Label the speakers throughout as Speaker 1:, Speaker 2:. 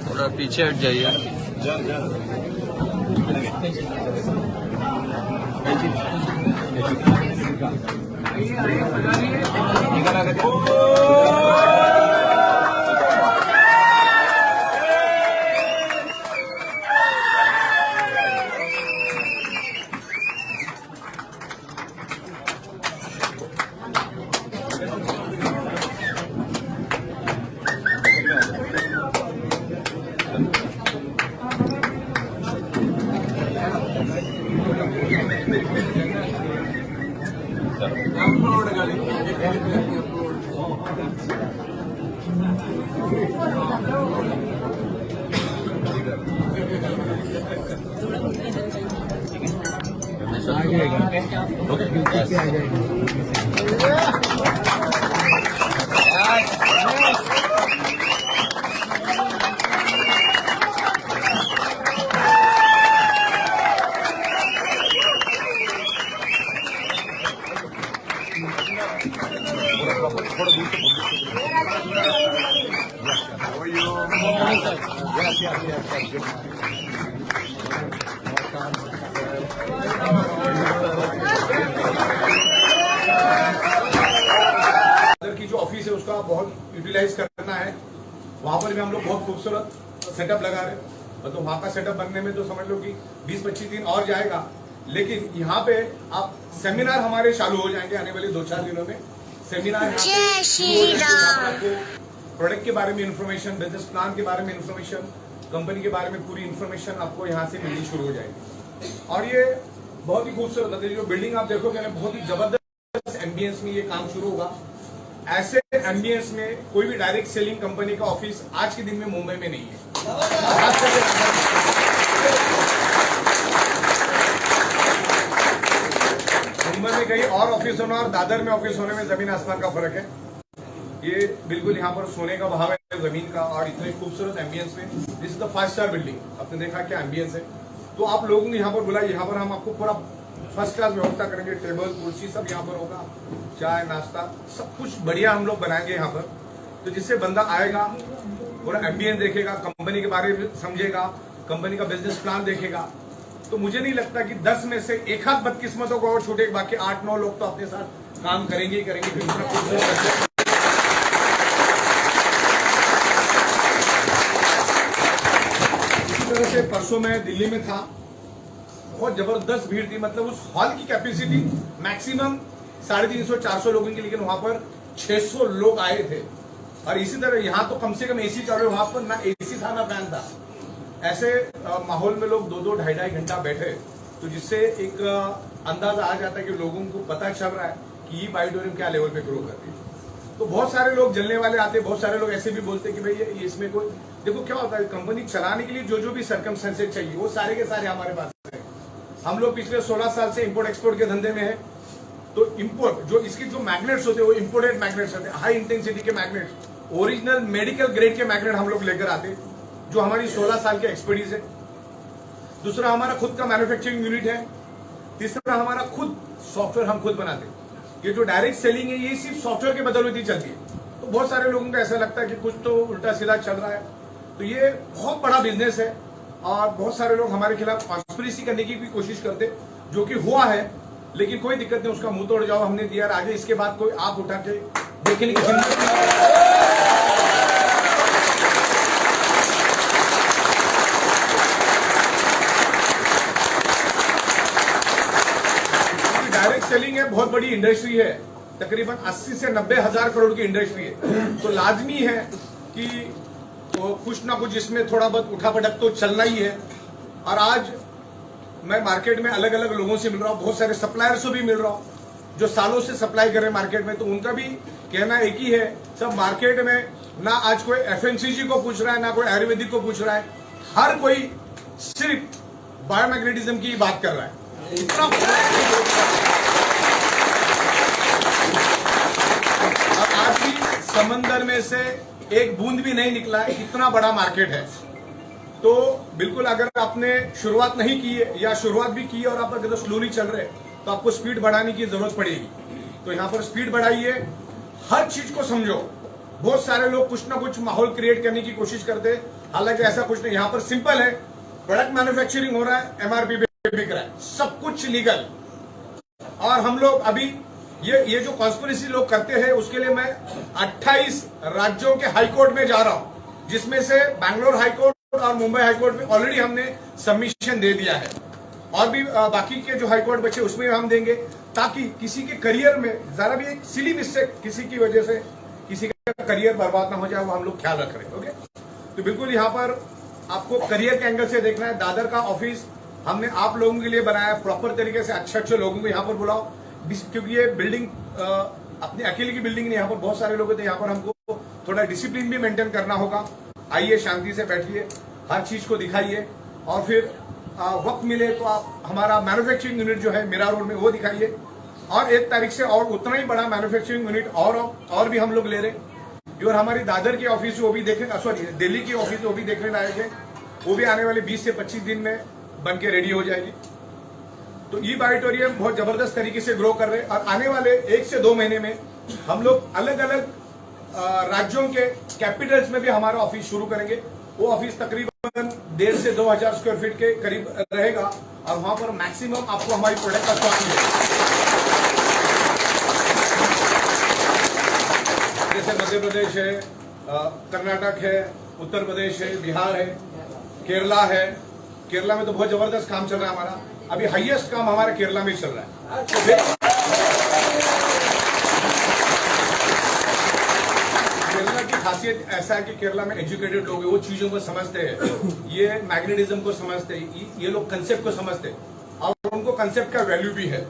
Speaker 1: थोड़ा पीछे हट जाइए।
Speaker 2: की जो ऑफिस है उसका बहुत यूटिलाइज करना है। वहां पर भी हम लोग बहुत खूबसूरत सेटअप लगा रहे हैं। तो वहां का सेटअप बनने में तो समझ लो कि 20-25 दिन और जाएगा। लेकिन यहाँ पे आप सेमिनार हमारे चालू हो जाएंगे आने वाले 2-4 दिनों में। सेमिनार आपको प्रोडक्ट के बारे में इंफॉर्मेशन, बिजनेस प्लान के बारे में इंफॉर्मेशन, कंपनी के बारे में पूरी इंफॉर्मेशन आपको यहाँ से मिलनी शुरू हो जाएगी। और ये बहुत ही खूबसूरत है। जो बिल्डिंग आप देखोगे ना, बहुत ही जबरदस्त एम्बियंस में ये काम शुरू होगा। ऐसे एम्बियंस में कोई भी डायरेक्ट सेलिंग कंपनी का ऑफिस आज के दिन में मुंबई में नहीं है। मुंबई में कहीं और ऑफिस होना और दादर में ऑफिस होने में जमीन आसमान का फर्क है। ये बिल्कुल यहाँ पर सोने का भाव है जमीन का। और इतने खूबसूरत एम्बियंस में, this is the 5 star building. आपने देखा क्या एम्बियंस है। तो आप लोगों ने यहाँ पर बुलाया, यहाँ पर हम आपको पूरा फर्स्ट क्लास व्यवस्था करेंगे। टेबल कुर्सी सब यहाँ पर होगा, चाय नाश्ता सब कुछ बढ़िया हम लोग बनाएंगे यहाँ पर। तो जिससे बंदा आएगा, पूरा एम्बियंस देखेगा, कंपनी के बारे में समझेगा, कंपनी का बिजनेस प्लान देखेगा। तो मुझे नहीं लगता कि 10 में से एक आध बदकिस्मतों को और छूटे, बाकी 8-9 लोग तो अपने साथ काम करेंगे ही करेंगे। इसी तरह से परसों मैं दिल्ली में था, बहुत जबरदस्त भीड़ थी। मतलब उस हॉल की कैपेसिटी मैक्सिमम 350-400 लोगों की, लेकिन वहां पर 600 लोग आए थे। और इसी तरह यहाँ तो कम से कम एसी चालू, वहां पर ना एसी था ना फैन था। ऐसे माहौल में लोग 2-2 ढाई-ढाई घंटा बैठे। तो जिससे एक अंदाजा आ जाता है कि लोगों को पता चल रहा है कि ये ऑडिटोरियम क्या लेवल पे ग्रो कर रही है। तो बहुत सारे लोग जलने वाले आते, बहुत सारे लोग ऐसे भी बोलते कि भाई ये इसमें कोई, देखो क्या होता है, कंपनी चलाने के लिए जो भी सर्कमस्टेंसेस चाहिए वो सारे के सारे हमारे पास है। हम लोग पिछले 16 साल से इंपोर्ट एक्सपोर्ट के धंधे में है। तो इंपोर्ट जो इसकी जो मैग्नेट्स होते हैं वो इंपोर्टेड मैग्नेट्स होते हैं, हाई इंटेंसिटी के मैग्नेट्स, ओरिजिनल मेडिकल ग्रेड के मैग्नेट हम लोग लेकर आते, जो हमारी 16 साल की एक्सपर्टीज है। दूसरा हमारा खुद का मैन्युफैक्चरिंग यूनिट है। तीसरा हमारा खुद सॉफ्टवेयर हम खुद बनाते हैं। ये जो डायरेक्ट सेलिंग है ये सिर्फ सॉफ्टवेयर की बदौलत चलती है। तो बहुत सारे लोगों को ऐसा लगता है कि कुछ तो उल्टा सीधा चल रहा है। तो ये बहुत बड़ा बिजनेस है और बहुत सारे लोग हमारे खिलाफ कॉन्स्पिरेसी करने की भी कोशिश करते, जो कि हुआ है। लेकिन कोई दिक्कत नहीं, उसका मुंह तोड़ जवाब हमने दिया। आगे इसके बाद कोई आप उठा के देखने की जरूरत नहीं। डायरेक्ट सेलिंग है, बहुत बड़ी इंडस्ट्री है, तकरीबन 80 से 90 हजार करोड़ की इंडस्ट्री है। तो लाजमी है कि तो कुछ ना कुछ इसमें थोड़ा बहुत उठा पटक तो चलना ही है। और आज मैं मार्केट में अलग अलग लोगों से मिल रहा हूँ, बहुत सारे सप्लायर से भी मिल रहा हूँ जो सालों से सप्लाई कर रहे हैं मार्केट में। तो उनका भी कहना एक ही है, सब मार्केट में ना आज कोई एफएमसीजी को पूछ रहा है, ना कोई आयुर्वेदिक को पूछ रहा है, हर कोई सिर्फ बायोमैग्नेटिज्म की बात कर रहा है। इतना और आज भी समंदर में से एक बूंद भी नहीं निकला है, इतना बड़ा मार्केट है। तो बिल्कुल अगर आपने शुरुआत नहीं की है या शुरुआत भी की है और आप अगर स्लोली चल रहे हैं तो आपको स्पीड बढ़ाने की जरूरत पड़ेगी। तो यहाँ पर स्पीड बढ़ाइए, हर चीज को समझो। बहुत सारे लोग कुछ ना कुछ माहौल क्रिएट करने की कोशिश करते हैं, हालांकि ऐसा कुछ नहीं। यहाँ पर सिंपल है, प्रोडक्ट मैन्युफैक्चरिंग हो रहा है, एमआरपी पे बिक रहा है, सब कुछ लीगल। और हम लोग अभी ये जो कॉन्स्पिरेसी लोग करते हैं, उसके लिए मैं 28 राज्यों के हाईकोर्ट में जा रहा हूं, जिसमें से बैंगलोर हाईकोर्ट और मुंबई हाईकोर्ट में ऑलरेडी हमने सबमिशन दे दिया है, और भी बाकी के जो हाईकोर्ट बचे उसमें हम देंगे, ताकि किसी के करियर में जरा भी एक सिली मिस्टेक किसी की वजह से किसी का करियर बर्बाद ना हो जाए, वो हम लोग ख्याल रख रहे हैं। ओके, तो बिल्कुल यहाँ पर आपको करियर के एंगल से देखना है। दादर का ऑफिस हमने आप लोगों के लिए बनाया, प्रॉपर तरीके से अच्छे लोगों को यहाँ पर बुलाओ, क्योंकि ये बिल्डिंग अपनी अकेले की बिल्डिंग नहीं, यहाँ पर बहुत सारे लोग होते हैं। यहाँ पर हमको थोड़ा डिसिप्लिन भी मेंटेन करना होगा। आइए, शांति से बैठिए, हर चीज को दिखाइए, और फिर वक्त मिले तो आप हमारा मैन्युफैक्चरिंग यूनिट जो है मीरा रोड में वो दिखाइए। और 1 तारीख से और उतना ही बड़ा मैन्युफैक्चरिंग यूनिट और भी हम लोग ले रहे हैं। और हमारी दादर की ऑफिस वो भी देखने, सॉरी दिल्ली की ऑफिस वो भी देखने लायक है, वो भी आने वाले 20 से 25 दिन में बन के रेडी हो जाएगी। तो ई ऑडिटोरियम बहुत जबरदस्त तरीके से ग्रो कर रहे हैं, और आने वाले 1 से 2 महीने में हम लोग अलग अलग राज्यों के कैपिटल्स में भी हमारा ऑफिस शुरू करेंगे। वो ऑफिस तकरीबन 1,500 से 2,000 स्क्वायर फीट के करीब रहेगा, और वहां पर मैक्सिमम आपको हमारी प्रोडक्ट का स्टॉक मिलेगा। जैसे मध्य प्रदेश है, कर्नाटक है, उत्तर प्रदेश है, बिहार है, केरला है। केरला में तो बहुत जबरदस्त काम चल रहा है हमारा, अभी हाईएस्ट काम हमारा केरला में चल रहा है। केरला की खासियत ऐसा है कि केरला में एजुकेटेड लोग हैं, वो चीजों को समझते हैं, ये मैग्नेटिज्म को समझते हैं, ये लोग कंसेप्ट को समझते हैं, और उनको कंसेप्ट का वैल्यू भी है।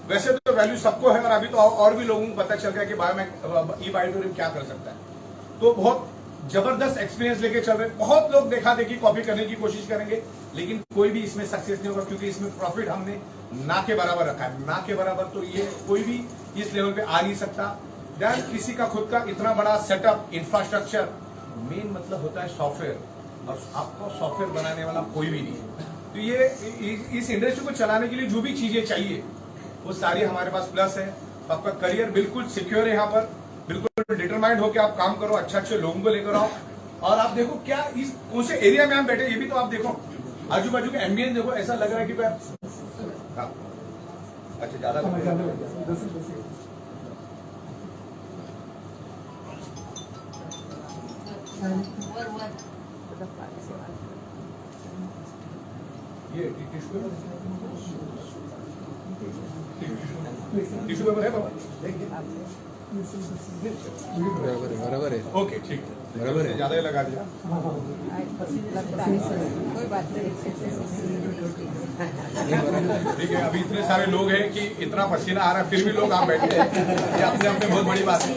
Speaker 2: वैसे तो वैल्यू सबको है, और अभी तो और भी लोगों को पता चल गया कि ई ऑडिटोरियम क्या कर सकता है। तो बहुत जबरदस्त एक्सपीरियंस लेके चल रहे हैं। बहुत लोग देखा देखी कॉपी करने की कोशिश करेंगे, लेकिन कोई भी इसमें सक्सेस नहीं होगा, क्योंकि इसमें प्रॉफिट हमने ना के बराबर रखा है। ना के बराबर तो ये कोई भी इस लेवल पे आ नहीं सकता। दैन किसी का खुद का इतना बड़ा सेटअप, इंफ्रास्ट्रक्चर, मेन मतलब होता है सॉफ्टवेयर, और आपको सॉफ्टवेयर बनाने वाला कोई भी नहीं है। तो ये इस इंडस्ट्री को चलाने के लिए जो भी चीजें चाहिए वो सारी हमारे पास प्लस है। तो आपका करियर बिल्कुल सिक्योर है, यहाँ पर बिल्कुल डिटरमाइंड होकर आप काम करो, अच्छे लोगों को लेकर आओ। और आप देखो क्या इस कौन से एरिया में हम बैठे, ये भी तो आप देखो, आजू बाजू के एम्बियंस देखो, ऐसा लग रहा है कि हाँ, अच्छा ज्यादा ये टिश्यू पेपर है बाबा,
Speaker 3: बराबर है।
Speaker 2: ओके ठीक है,
Speaker 3: बराबर है,
Speaker 2: ज्यादा ही लगा दिया।
Speaker 4: कोई बात नहीं।
Speaker 2: ठीक है, अभी इतने सारे लोग हैं कि इतना पसीना आ रहा है, फिर भी लोग आप बैठे हैं, ये अपने आप में बहुत बड़ी बात है।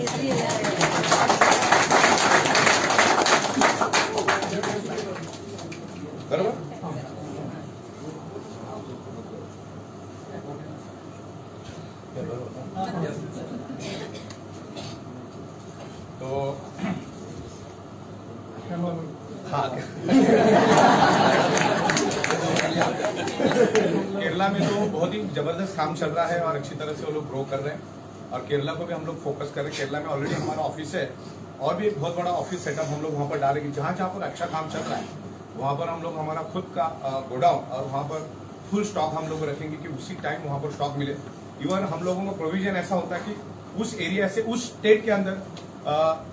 Speaker 2: बराबर। तो हाँ, केरला में तो बहुत ही जबरदस्त काम चल रहा है, और अच्छी तरह से वो लोग ग्रो कर रहे हैं, और केरला को भी हम लोग फोकस कर रहे हैं। केरला में ऑलरेडी हमारा ऑफिस है, और भी एक बहुत बड़ा ऑफिस सेटअप हम लोग वहाँ पर डालेंगे। जहाँ जहाँ पर अच्छा काम चल रहा है वहाँ पर हम लोग हमारा खुद का गोडाउन, और वहाँ पर फुल स्टॉक हम लोग रखेंगे कि उसी टाइम वहाँ पर स्टॉक मिले। इवन हम लोगों का प्रोविजन ऐसा होता है कि उस एरिया से, उस स्टेट के अंदर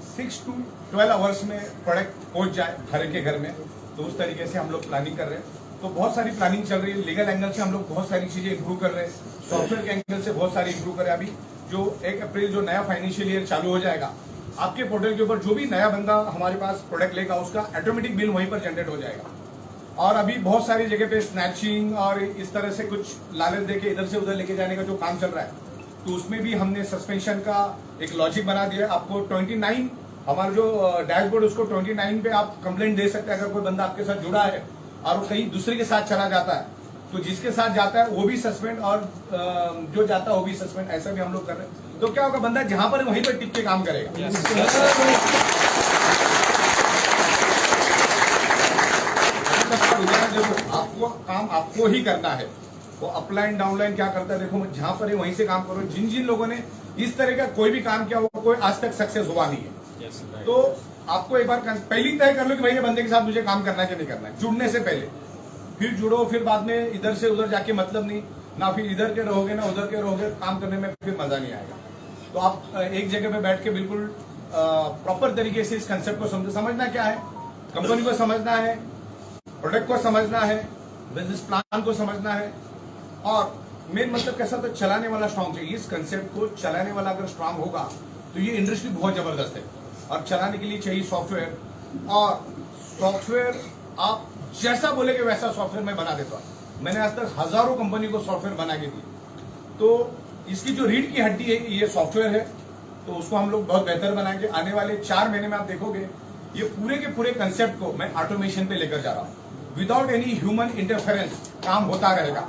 Speaker 2: 6 to 12 आवर्स में प्रोडक्ट पहुंच जाए घर के घर में। तो उस तरीके से हम लोग प्लानिंग कर रहे हैं। तो बहुत सारी प्लानिंग चल रही है। लीगल एंगल से हम लोग बहुत सारी चीजें इंप्रूव कर रहे हैं, सॉफ्टवेयर के एंगल से बहुत सारी इंप्रूव कर रहे हैं। अभी जो 1 अप्रैल जो नया फाइनेंशियल ईयर चालू हो जाएगा, आपके पोर्टल के ऊपर जो भी नया बंदा हमारे पास प्रोडक्ट लेगा उसका ऑटोमेटिक बिल वहीं पर जनरेट हो जाएगा। और अभी बहुत सारी जगह पे स्नैचिंग और इस तरह से कुछ लालच देके इधर से उधर लेके जाने का जो काम चल रहा है, तो उसमें भी हमने सस्पेंशन का एक लॉजिक बना दिया। आपको 29 हमारा जो डैशबोर्ड, उसको 29 पे आप कंप्लेंट दे सकते हैं अगर कोई बंदा आपके साथ जुड़ा है और वो कहीं दूसरे के साथ चला जाता है, तो जिसके साथ जाता है वो भी सस्पेंड और जो जाता है वो भी सस्पेंड, ऐसा भी हम लोग कर रहे हैं। तो क्या होगा, बंदा जहां पर वहीं पर टिक के काम करेगा। आपको काम आपको ही करना है, वो अपलाइन डाउनलाइन क्या करता है देखो, जहां पर है वहीं से काम करो। जिन जिन लोगों ने इस तरह का कोई भी काम किया वो कोई आज तक सक्सेस हुआ नहीं है। तो आपको एक बार पहले तय कर लो कि भाई ये बंदे के साथ मुझे काम करना है कि नहीं करना है, जुड़ने से पहले। फिर जुड़ो, फिर बाद में इधर से उधर जाके मतलब नहीं, ना फिर इधर के रहोगे ना उधर के रहोगे, काम करने में फिर मजा नहीं आएगा। तो आप एक जगह पे बैठ के बिल्कुल प्रॉपर तरीके से इस कंसेप्ट को समझना क्या है, कंपनी को समझना है, प्रोडक्ट को समझना है, बिजनेस प्लान को समझना है, और मेन मतलब कैसा तो चलाने वाला स्ट्रांग चाहिए। इस कंसेप्ट को चलाने वाला अगर स्ट्रांग होगा तो ये इंडस्ट्री बहुत जबरदस्त है। और चलाने के लिए चाहिए सॉफ्टवेयर, और सॉफ्टवेयर आप जैसा बोलेगे वैसा सॉफ्टवेयर मैं बना देता हूं। मैंने आज तक हजारों कंपनी को सॉफ्टवेयर बना के दी। तो इसकी जो रीढ़ की हड्डी है ये सॉफ्टवेयर है, तो उसको हम लोग बहुत बेहतर बनाएंगे। आने वाले 4 महीने में आप देखोगे ये पूरे के पूरे कंसेप्ट को मैं ऑटोमेशन पे लेकर जा रहा हूं। विदाउट एनी ह्यूमन इंटरफेरेंस काम होता रहेगा।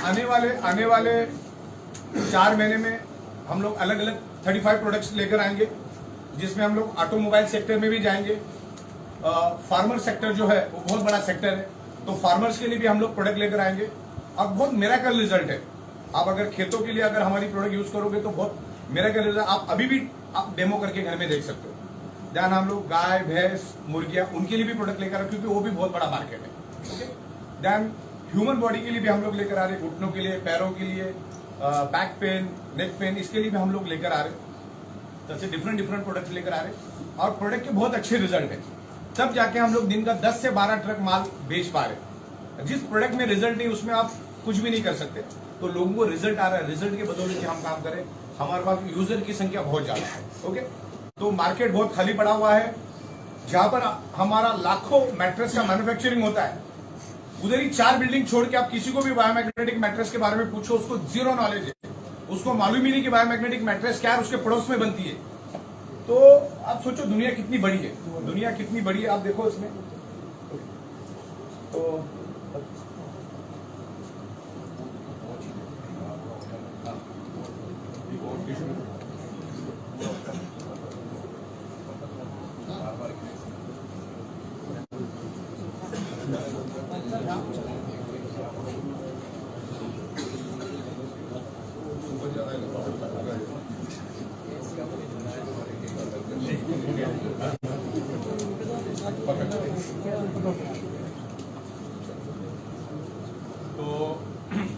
Speaker 2: आने वाले 4 महीने में हम लोग अलग अलग 35 प्रोडक्ट्स लेकर आएंगे, जिसमें हम लोग ऑटोमोबाइल सेक्टर में भी जाएंगे। फार्मर सेक्टर जो है वो बहुत बड़ा सेक्टर है, तो फार्मर्स के लिए भी हम लोग प्रोडक्ट लेकर आएंगे। और बहुत मिरेकल रिजल्ट है। आप अगर खेतों के लिए अगर हमारी प्रोडक्ट यूज करोगे तो बहुत मिरेकल रिजल्ट, आप अभी भी आप डेमो करके घर में देख सकते हो। ध्यान, हम लोग गाय भैंस मुर्गियां उनके लिए भी प्रोडक्ट लेकर आए, क्योंकि वो भी बहुत बड़ा मार्केट है। ओके, ध्यान, ह्यूमन बॉडी के लिए भी हम लोग लेकर आ रहे हैं, घुटनों के लिए, पैरों के लिए, बैक पेन, नेक पेन, इसके लिए भी हम लोग लेकर आ रहे हैं। तो ऐसे डिफरेंट प्रोडक्ट्स लेकर आ रहे हैं, और प्रोडक्ट के बहुत अच्छे रिजल्ट है। तब जाके हम लोग दिन का 10 से 12 ट्रक माल बेच पा रहे हैं। जिस प्रोडक्ट में रिजल्ट नहीं उसमें आप कुछ भी नहीं कर सकते। तो लोगों को रिजल्ट आ रहा है, रिजल्ट के बदौलत हम काम करें। हमारे पास यूजर की संख्या बहुत ज्यादा है। ओके, तो मार्केट बहुत खाली पड़ा हुआ है। जहां पर हमारा लाखों मैट्रेस का मैन्युफैक्चरिंग होता है, उधर ही 4 बिल्डिंग छोड़ के आप किसी को भी बायोमैग्नेटिक मैट्रेस के बारे में पूछो, उसको जीरो नॉलेज है। उसको मालूम ही नहीं कि बायोमैग्नेटिक मैट्रेस क्या है, उसके पड़ोस में बनती है। तो आप सोचो दुनिया कितनी बड़ी है, दुनिया कितनी बड़ी है, आप देखो इसमें। तो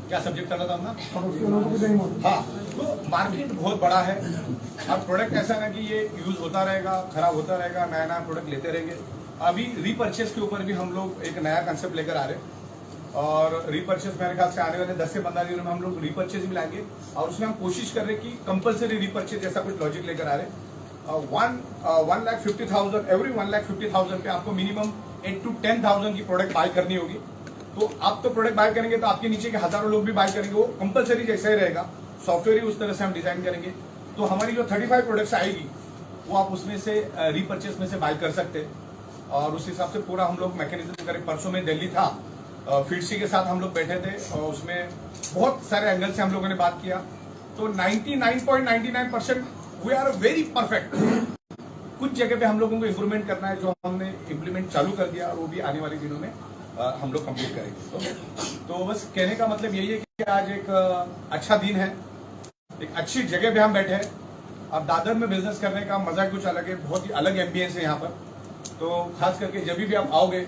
Speaker 2: क्या सब्जेक्ट करना था अपना? हाँ, तो मार्केट बहुत बड़ा है। अब प्रोडक्ट ऐसा ना कि ये यूज होता रहेगा, खराब होता रहेगा, नया नया प्रोडक्ट लेते रहेंगे। अभी रीपर्चेस के ऊपर भी हम लोग एक नया कंसेप्ट लेकर आ रहे हैं, और रीपर्चेस मेरे ख्याल से आने वाले 10 से 15 दिनों में हम लोग रीपर्चेस भी लाएंगे। और उसमें हम कोशिश कर रहे हैं कि कंपलसरी रीपर्चेस जैसा कुछ लॉजिक लेकर आ रहे हैं। 1,50,000 एवरी 1,50,000 पे आपको मिनिमम 8 to 10,000 की प्रोडक्ट बाय करनी होगी। तो आप तो प्रोडक्ट बाय करेंगे तो आपके नीचे के हजारों लोग भी बाय करेंगे, वो कंपलसरी जैसा ही रहेगा। सॉफ्टवेयर ही उस तरह से हम डिजाइन करेंगे। तो हमारी जो 35 प्रोडक्ट्स आएगी वो आप उसमें से रीपर्चेस में से बाय कर सकते हैं, और उस हिसाब से पूरा हम लोग मैकेनिज्म करें। परसों में दिल्ली था, फिटसी के साथ हम लोग बैठे थे, और उसमें बहुत सारे एंगल से हम लोगों ने बात किया। तो 99.99% वी आर वेरी परफेक्ट। कुछ जगह पे हम लोगों को इंप्रूवमेंट करना है, जो हमने इम्प्लीमेंट चालू कर दिया, और वो भी आने वाले दिनों में हम लोग कंप्लीट करेंगे। तो बस कहने का मतलब यही है कि आज एक अच्छा दिन है, एक अच्छी जगह पे हम बैठे हैं। अब दादर में बिजनेस करने का मजा कुछ अलग है, बहुत ही अलग एम्बियंस है यहाँ पर। तो खास करके जब भी आप आओगे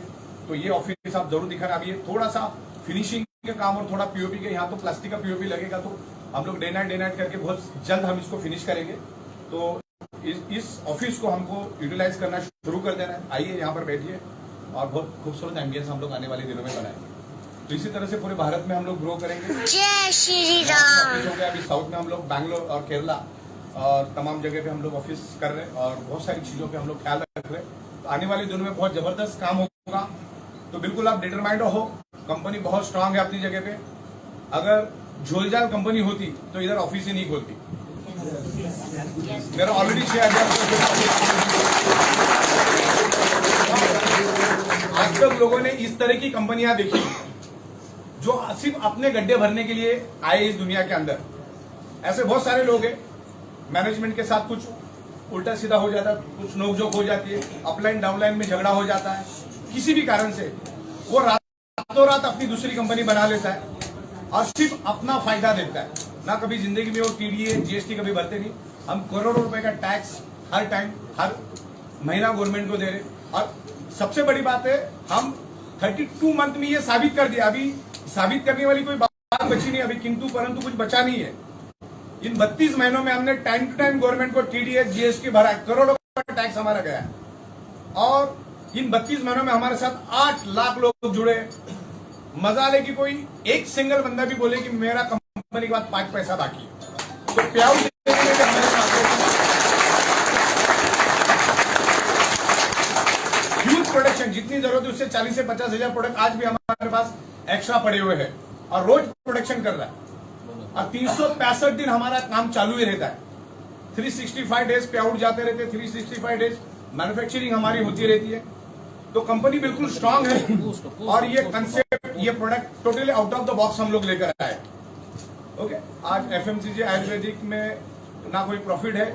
Speaker 2: तो ये ऑफिस आप जरूर दिखाना। अभी ये थोड़ा सा फिनिशिंग का काम और थोड़ा पीओपी का, यहाँ तो प्लास्टिक का पीओपी लगेगा, तो हम लोग डे नाइट करके बहुत जल्द हम इसको फिनिश करेंगे। तो इस ऑफिस को हमको यूटिलाइज करना शुरू कर देना है। आइए यहाँ पर बैठिए, और बहुत खूबसूरत एम्बियंस हम लोग आने वाले दिनों में बनाएंगे। तो इसी तरह से पूरे भारत में हम लोग ग्रो करेंगे।
Speaker 4: जय श्री राम।
Speaker 2: हो गया अभी साउथ में हम लोग बैंगलोर और केरला और तमाम जगह पे हम लोग ऑफिस कर रहे हैं, और बहुत सारी चीजों पे हम लोग ख्याल रख रहे हैं। तो आने वाले दिनों में बहुत जबरदस्त काम होगा। तो बिल्कुल आप डिटरमाइंड हो, कंपनी बहुत स्ट्रांग है अपनी जगह पे। अगर झोलझाल कंपनी होती तो इधर ऑफिस ही नहीं खोलती। मेरा ऑलरेडी शेयर आज तक लोगों ने इस तरह की कंपनियां देखी जो सिर्फ अपने गड्ढे भरने के लिए आए इस दुनिया के अंदर। ऐसे बहुत सारे लोग हैं, मैनेजमेंट के साथ कुछ उल्टा सीधा हो जाता है, कुछ नोकझोंक हो जाती है, अपलाइन डाउनलाइन में झगड़ा हो जाता है, किसी भी कारण से वो रातों रात अपनी दूसरी कंपनी बना लेता है और सिर्फ अपना फायदा देखता है। ना कभी जिंदगी में वो टीडीए जीएसटी कभी भरते नहीं। हम करोड़ों रुपए का टैक्स हर टाइम हर महीना गवर्नमेंट को दे रहे। और सबसे बड़ी बात है, हम 32 मंथ में ये साबित कर दिया। अभी साबित करने वाली कोई बात बची नहीं, अभी किंतु परंतु कुछ बचा नहीं है। इन 32 महीनों में हमने टाइम टू टाइम गवर्नमेंट को टीडीएस जीएसटी भरा है, करोड़ों का टैक्स हमारा गया है। और इन 32 महीनों में हमारे साथ 8 लाख लोग जुड़े। मजा ले कि कोई एक सिंगल बंदा भी बोले कि मेरा कंपनी के बाद 5 पैसा बाकी है, तो प्याऊ ह्यूज प्रोडक्शन जितनी जरूरत है उससे 40 से 50 हजार प्रोडक्ट आज भी हमारे पास एक्स्ट्रा पड़े हुए हैं और रोज प्रोडक्शन कर रहा है। और 365 दिन हमारा काम चालू ही रहता है। 365 डेज पे आउट जाते रहते हैं, 365 डेज मैन्युफैक्चरिंग हमारी होती रहती है। तो कंपनी बिल्कुल स्ट्रांग है और ये कंसेप्ट, ये product totally out of the box हम लोग लेकर आए। ओके, आज एफएमसीजी आयुर्वेदिक में ना कोई प्रॉफिट है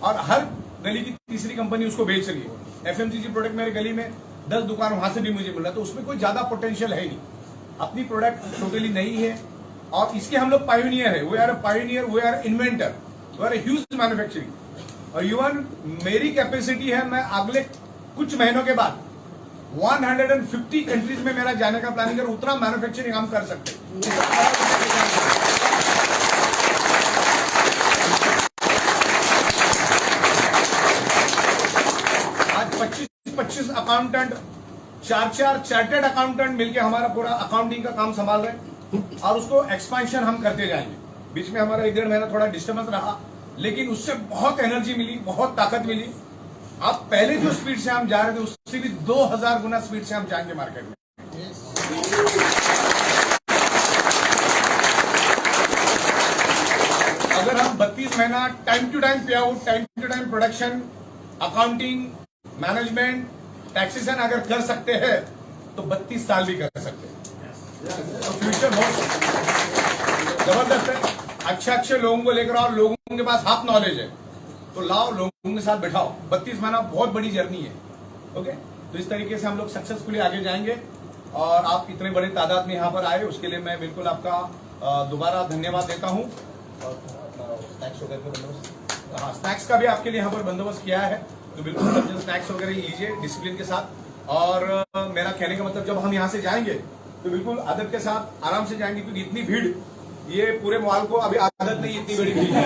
Speaker 2: और हर गली की तीसरी कंपनी उसको बेच रही है। एफएमसीजी प्रोडक्ट मेरे गली में 10 दुकान वहां से भी मुझे मिल रहा है, तो उसमें कोई ज्यादा पोटेंशियल है नहीं। अपनी प्रोडक्ट टोटली नई है और इसके हम लोग पायोनियर है। We are a pioneer, we are inventor, we are huge manufacturing. और इवन मेरी कैपेसिटी है, मैं अगले कुछ महीनों के बाद 150 कंट्रीज में मेरा जाने का प्लानिंग है, उतना मैन्युफैक्चरिंग हम कर सकते हैं। आज 25 अकाउंटेंट, 4 चार्टेड अकाउंटेंट मिलकर हमारा पूरा अकाउंटिंग का काम संभाल रहे हैं और उसको एक्सपेंशन हम करते जाएंगे। बीच में हमारा 1-1.5 महीना थोड़ा डिस्टर्बेंस रहा, लेकिन उससे बहुत एनर्जी मिली, बहुत ताकत मिली। आप पहले जो स्पीड से हम जा रहे थे उससे भी 2000 गुना स्पीड से हम जाएंगे मार्केट में। अगर हम 32 महीना time to time pay out, time to time production, accounting, management, taxation अगर कर सकते हैं तो 32 साल भी कर सकते हैं। तो फ्यूचर बहुत जबरदस्त है। अच्छे लोगों को लेकर आओ, लोगों के पास हाफ नॉलेज है तो लाओ, लोगों के साथ बैठाओ। 32 महीना बहुत बड़ी जर्नी है। ओके, तो इस तरीके से हम लोग सक्सेसफुली आगे जाएंगे और आप इतने बड़े तादाद में यहाँ पर आए उसके लिए मैं बिल्कुल आपका दोबारा धन्यवाद देता हूँ। स्नैक्स वगैरह का बंदोबस्त, हाँ स्नैक्स का भी आपके लिए यहाँ पर बंदोबस्त किया है, तो बिल्कुल स्नैक्स वगैरह लीजिए डिसिप्लिन के साथ। और मेरा कहने का मतलब, जब हम यहाँ से जाएंगे तो बिल्कुल आदत के साथ आराम से जाएंगे, क्योंकि इतनी भीड़, ये पूरे मॉल को अभी आदत नहीं इतनी बड़ी भीड़ है।